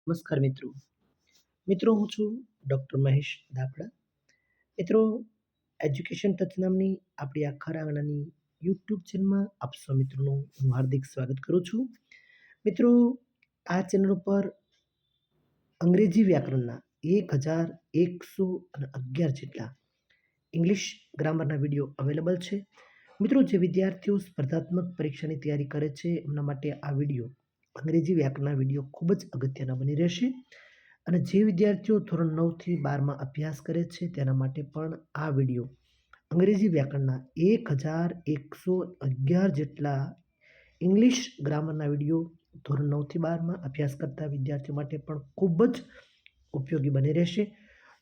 નમસ્કાર મિત્રો. મિત્રો હું છું ડૉક્ટર મહેશ દાફડા. મિત્રો એજ્યુકેશન ટચ નામની આપણી આખા આંગણાની યુટ્યુબ ચેનલમાં આપ સૌ મિત્રોનું હું હાર્દિક સ્વાગત કરું છું. મિત્રો આ ચેનલ ઉપર અંગ્રેજી વ્યાકરણના 1111 જેટલા ઇંગ્લિશ ગ્રામરના વિડીયો અવેલેબલ છે. મિત્રો જે વિદ્યાર્થીઓ સ્પર્ધાત્મક પરીક્ષાની તૈયારી કરે છે એમના માટે આ વિડીયો અંગ્રેજી વ્યાકરણના વિડીયો ખૂબ જ અગત્યના બની રહેશે. અને જે વિદ્યાર્થીઓ ધોરણ 9થી 12માં અભ્યાસ કરે છે તેના માટે પણ આ વિડીયો અંગ્રેજી વ્યાકરણના 1111 જેટલા ઇંગ્લિશ ગ્રામરના વિડીયો ધોરણ 9થી 12માં અભ્યાસ કરતા વિદ્યાર્થીઓ માટે પણ ખૂબ જ ઉપયોગી બની રહેશે.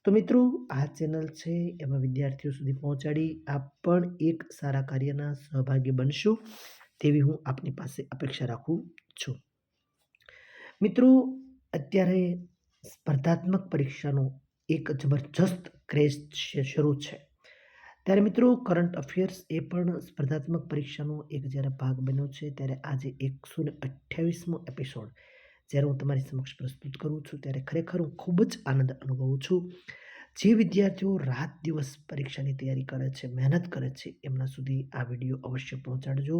તો મિત્રો આ ચેનલ છે એમાં વિદ્યાર્થીઓ સુધી પહોંચાડી આપ પણ એક સારા કાર્યના સહભાગી બનશો તેવી હું આપની પાસે અપેક્ષા રાખું છું. મિત્રો અત્યારે સ્પર્ધાત્મક પરીક્ષાનો એક જબરજસ્ત ક્રેઝ શરૂ છે. ત્યારે મિત્રો કરંટ અફેર્સ એ પણ સ્પર્ધાત્મક પરીક્ષાનો એક જ્યારે ભાગ બન્યો છે ત્યારે આજે 128મો એપિસોડ જ્યારે હું તમારી સમક્ષ પ્રસ્તુત કરું છું ત્યારે ખરેખર હું ખૂબ જ આનંદ અનુભવું છું. જે વિદ્યાર્થીઓ રાત દિવસ પરીક્ષાની તૈયારી કરે છે, મહેનત કરે છે એમના સુધી આ વિડીયો અવશ્ય પહોંચાડજો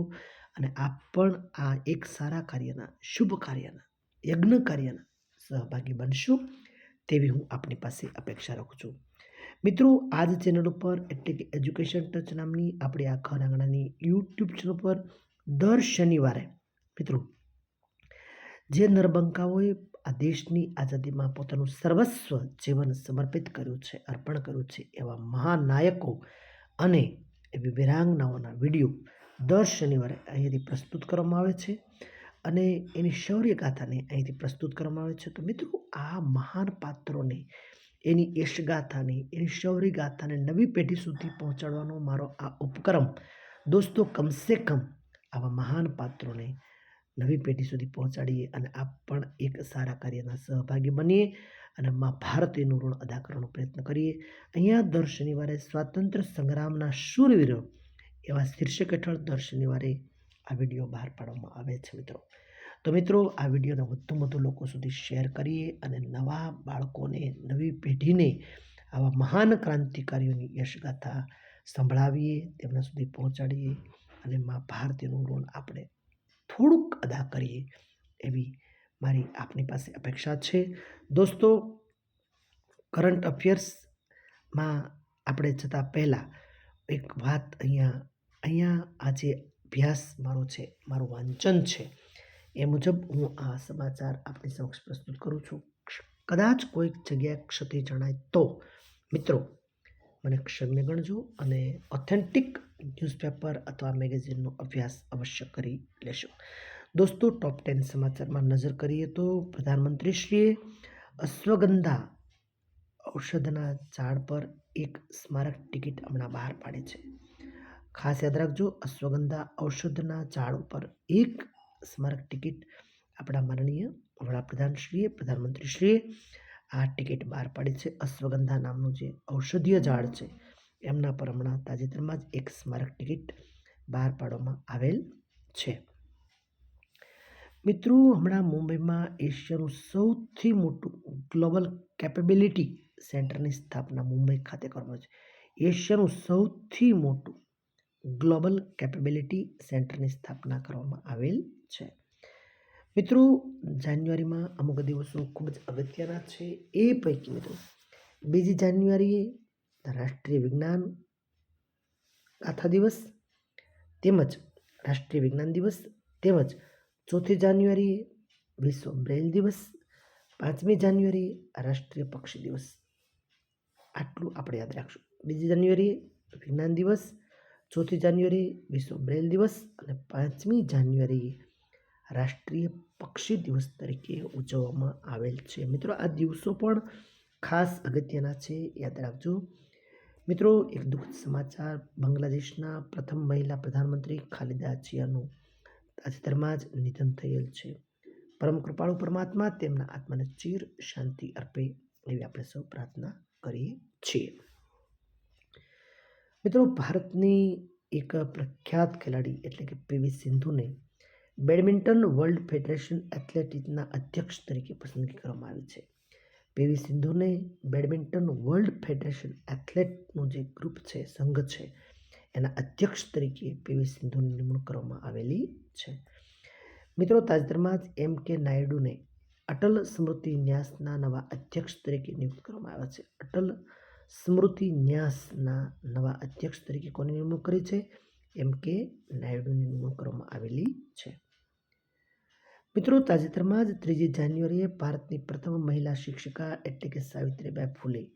અને આપ પણ આ એક સારા કાર્યના, શુભ કાર્યના, યજ્ઞ કાર્યના સહભાગી બનશો તેવી હું આપની પાસે અપેક્ષા રાખું છું. મિત્રો આ જ ચેનલ ઉપર એટલે કે એજ્યુકેશન ટચ નામની આપણી આખા આંગણાની યુટ્યુબ ચેનલ પર દર શનિવારે મિત્રો જે નરબંકાઓએ આ દેશની આઝાદીમાં પોતાનું સર્વસ્વ જીવન સમર્પિત કર્યું છે, અર્પણ કર્યું છે એવા મહાનાયકો અને એવી વીરાંગનાઓના વિડીયો દર શનિવારે અહીંયાથી પ્રસ્તુત કરવામાં આવે છે અને એની શૌર્ય ગાથાને અહીંથી પ્રસ્તુત કરવામાં આવે છે. તો મિત્રો આ મહાન પાત્રોને એની યશગાથાને, એની શૌર્ય ગાથાને નવી પેઢી સુધી પહોંચાડવાનો મારો આ ઉપક્રમ દોસ્તો કમસે કમ આવા મહાન પાત્રોને નવી પેઢી સુધી પહોંચાડીએ અને આપ પણ એક સારા કાર્યના સહભાગી બનીએ અને મા ભારતીનું ઋણ અદા કરવાનો પ્રયત્ન કરીએ. અહીંયા દર શનિવારે સ્વાતંત્ર્ય સંગ્રામના શૂરવીરો એવા શીર્ષક હેઠળ દર શનિવારે આ વિડીયો બહાર પાડવામાં આવે છે મિત્રો. તો મિત્રો આ વિડીયોને વધુ વધુ લોકો સુધી શેર કરીએ અને નવા બાળકોને, નવી પેઢીને આવા મહાન ક્રાંતિકારીઓની યશગાથા સંભળાવીએ, તેમના સુધી પહોંચાડીએ અને મા ભારતીનું ઋણ આપણે થોડુંક અદા કરીએ એવી મારી આપની પાસે અપેક્ષા છે. દોસ્તો કરંટ અફેર્સમાં આપણે જતાં પહેલાં એક વાત અહીંયા આજે અભ્યાસ મારો છે, મારું વાંચન છે એ મુજબ હું આ સમાચાર આપની સમક્ષ પ્રસ્તુત કરું છું. કદાચ કોઈક જગ્યાએ ક્ષતિ જણાય તો મિત્રો મને ક્ષમ્ય ગણજો અને ઓથેન્ટિક ન્યૂઝપેપર અથવા મેગેઝિનનો અભ્યાસ અવશ્ય કરી લેશો. દોસ્તો ટોપ 10 સમાચારમાં નજર કરીએ તો પ્રધાનમંત્રીશ્રીએ અશ્વગંધા ઔષધના ઝાડ પર એક સ્મારક ટિકિટ હમણાં બહાર પાડી છે. ખાસ યાદ રાખજો, અશ્વગંધા ઔષધના ઝાડ ઉપર એક સ્મારક ટિકિટ આપણા માનનીય વડાપ્રધાનશ્રીએ, પ્રધાનમંત્રીશ્રીએ આ ટિકિટ બહાર પાડી છે. અશ્વગંધા નામનું જે ઔષધીય ઝાડ છે એમના પર હમણાં તાજેતરમાં જ એક સ્મારક ટિકિટ બહાર પાડવામાં આવેલ છે. મિત્રો હમણાં મુંબઈમાં એશિયાનું સૌથી મોટું ગ્લોબલ કેપેબિલિટી સેન્ટરની સ્થાપના મુંબઈ ખાતે કરવામાં આવી છે. એશિયાનું સૌથી મોટું ગ્લોબલ કેપેબિલિટી સેન્ટરની સ્થાપના કરવામાં આવેલ છે. મિત્રો જાન્યુઆરીમાં અમુક દિવસો ખૂબ જ અગત્યના છે. એ પૈકી મિત્રો 2 જાન્યુઆરીએ રાષ્ટ્રીય વિજ્ઞાન ગાથા દિવસ તેમજ રાષ્ટ્રીય વિજ્ઞાન દિવસ, તેમજ 4 જાન્યુઆરીએ વિશ્વ બ્રેઇલ દિવસ, 5મી જાન્યુઆરીએ રાષ્ટ્રીય પક્ષી દિવસ. આટલું આપણે યાદ રાખશું. 2 જાન્યુઆરીએ વિજ્ઞાન દિવસ, 4 જાન્યુઆરીએ વિશ્વ બ્રેઇલ દિવસ અને 5મી જાન્યુઆરીએ રાષ્ટ્રીય પક્ષી દિવસ તરીકે ઉજવવામાં આવેલ છે. મિત્રો આ દિવસો પણ ખાસ અગત્યના છે, યાદ રાખજો. મિત્રો એક દુઃખદ સમાચાર, બાંગ્લાદેશના પ્રથમ મહિલા પ્રધાનમંત્રી ખાલિદા જિયાનું તાજેતરમાં જ નિધન થયેલ છે. પરમ કૃપાળુ પરમાત્મા તેમના આત્માને ચિર શાંતિ અર્પે એવી આપણે સૌ પ્રાર્થના કરીએ છીએ. મિત્રો ભારતની એક પ્રખ્યાત ખેલાડી એટલે કે પીવી સિંધુને બેડમિન્ટન વર્લ્ડ ફેડરેશન એથ્લેટિક્સના અધ્યક્ષ તરીકે પસંદગી કરવામાં આવી છે. પીવી સિંધુને બેડમિન્ટન વર્લ્ડ ફેડરેશન એથ્લેટનું જે ગ્રુપ છે, સંઘ છે, એના અધ્યક્ષ તરીકે પીવી સિંધુની નિમણૂક કરવામાં આવેલી છે. મિત્રો, તાજેતરમાં જ એમ.કે. નાયડુને અટલ સ્મૃતિ ન્યાસના નવા અધ્યક્ષ તરીકે નિયુક્ત કરવામાં આવ્યા છે. અટલ સ્મૃતિ ન્યાસના નવા અધ્યક્ષ તરીકે કોની નિમણૂક કરી છે? એમ.કે. નાયડુની નિમણૂક કરવામાં આવેલી છે. મિત્રો, તાજેતરમાં જ 3 જાન્યુઆરીએ ભારતની પ્રથમ મહિલા શિક્ષિકા એટલે કે સાવિત્રીબાઈ ફૂલે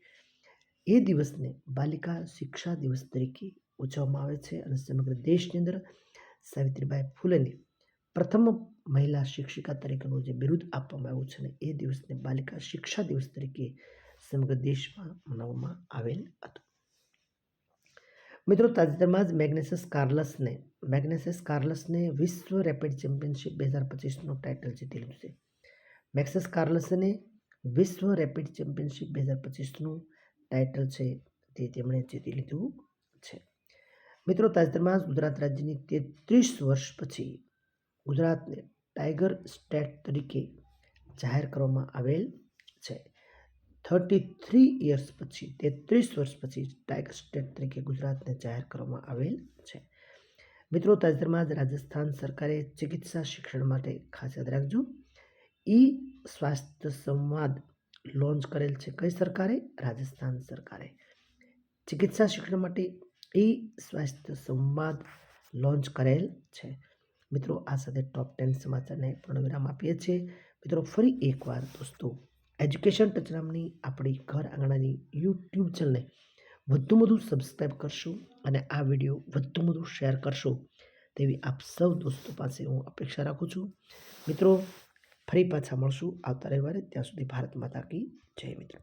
એ દિવસને બાલિકા શિક્ષા દિવસ તરીકે ઉજવવામાં આવે છે અને સમગ્ર દેશની અંદર સાવિત્રીબાઈ ફૂલેને પ્રથમ મહિલા શિક્ષિકા તરીકેનું જે બિરુદ આપવામાં આવ્યું છે ને એ દિવસને બાલિકા શિક્ષા દિવસ તરીકે સમગ્ર દેશમાં મનાવવામાં આવેલ હતું. મિત્રો, તાજેતરમાં જ મેગ્નેસસ કાર્લસને વિશ્વ રેપિડ ચેમ્પિયનશિપ 2025નું ટાઇટલ જીતી લીધું છે. મેગ્નસ કાર્લસને વિશ્વ રેપિડ ચેમ્પિયનશિપ 2025નું ટાઇટલ છે તે તેમણે જીતી લીધું છે. મિત્રો, તાજેતરમાં જ ગુજરાત રાજ્યની 33 વર્ષ પછી ગુજરાતને ટાઈગર સ્ટેટ તરીકે જાહેર કરવામાં આવેલ છે. 33 વર્ષ પછી ટાઈગર સ્ટેટ તરીકે ગુજરાતને જાહેર કરવામાં આવેલ છે. મિત્રો, તાજેતરમાં જ રાજસ્થાન સરકારે ચિકિત્સા શિક્ષણ માટે ખાસ યાદ રાખજો સ્વાસ્થ્ય સંવાદ લોન્ચ કરેલ છે. કઈ સરકારે? રાજસ્થાન સરકારે ચિકિત્સા શિક્ષણ માટે સ્વાસ્થ્ય સંવાદ લોન્ચ કરેલ છે. મિત્રો, આ સાથે ટોપ 10 સમાચારને પૂર્ણ વિરામ આપીએ છીએ. મિત્રો, ફરી એકવાર દોસ્તો, એજ્યુકેશન ટચ નામની આપણી ઘર આંગણાની યુટ્યુબ ચેનલને વધુ સબસ્ક્રાઈબ કરશો અને આ વિડીયો વધુ શેર કરશો તેવી આપ સૌ દોસ્તો પાસે હું અપેક્ષા રાખું છું. મિત્રો, ફરી પાછા મળશું આવતા રવિવારે. ત્યાં સુધી ભારત માતા કી જય. મિત્રો.